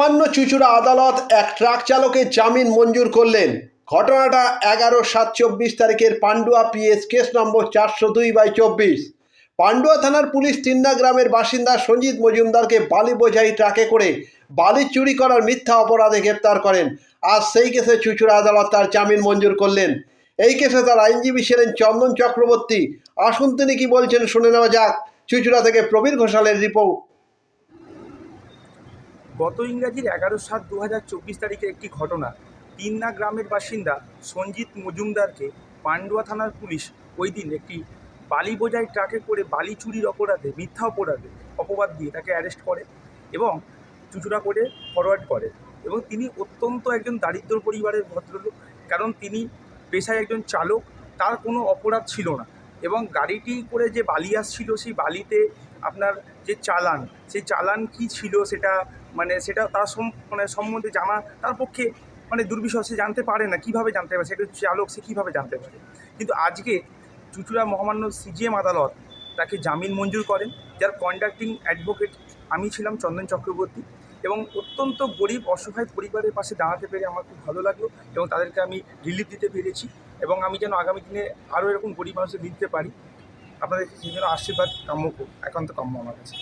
মহামান্য চুঁচুড়া আদালত এক ট্রাক চালকের জামিন মঞ্জুর করলেন। ঘটনাটা 11/7/24 তারিখের Pandua PS case number 402/24। Pandua থানার পুলিশ তিন্না গ্রামের বাসিন্দা সঞ্জিত মজুমদারকে বালি বোঝাই ট্রাকে করে বালি চুরি করার মিথ্যা অপরাধে গ্রেপ্তার করেন। আজ সেই কেসে চুঁচুড়া আদালত তার জামিন মঞ্জুর করলেন। এই কেসে তার আইনজীবী ছিলেন চন্দন চক্রবর্তী। আসুন তিনি কি বলছেন শুনে নেওয়া যাক। চুঁচুড়া থেকে প্রবীর ঘোষালের রিপোর্ট। গত ইংরাজির 11/7/2024 তারিখের একটি ঘটনা। তিন্না গ্রামের বাসিন্দা সঞ্জিত মজুমদারকে পান্ডুয়া থানার পুলিশ ওই দিন একটি বালি বোঝাই ট্রাকে করে বালি চুরির অপরাধে মিথ্যা অপবাদ দিয়ে তাকে অ্যারেস্ট করে এবং চুঁচুড়া করে ফরওয়ার্ড করে। এবং তিনি অত্যন্ত একজন দারিদ্র পরিবারের ভদ্রলোক, কারণ তিনি পেশায় একজন চালক, তার কোনো অপরাধ ছিল না। এবং গাড়িটি করে যে বালি আসছিল, সেই বালিতে আপনার যে চালান, সেই চালান কী ছিল সেটা সেটা তার সম্বন্ধে জানা তার পক্ষে দুর্বিষহ। সে জানতে পারে না, কীভাবে জানতে পারে, সেটা চালক, সে কীভাবে জানতে পারে। কিন্তু আজকে চুঁচুড়া মহামান্য সিজিএম আদালত তাকে জামিন মঞ্জুর করেন, যার কন্ডাক্টিং অ্যাডভোকেট আমি ছিলাম, চন্দন চক্রবর্তী। এবং অত্যন্ত গরিব অসহায় পরিবারের পাশে দাঁড়াতে পেরে আমার খুব ভালো লাগলো এবং তাদেরকে আমি রিলিফ দিতে পেরেছি। এবং আমি যেন আগামী দিনে আরও এরকম গরিব মানুষদের দিতে পারি, আপনাদের সেই জন্য আশীর্বাদ কাম্য, একান্ত কাম্য আমার কাছে।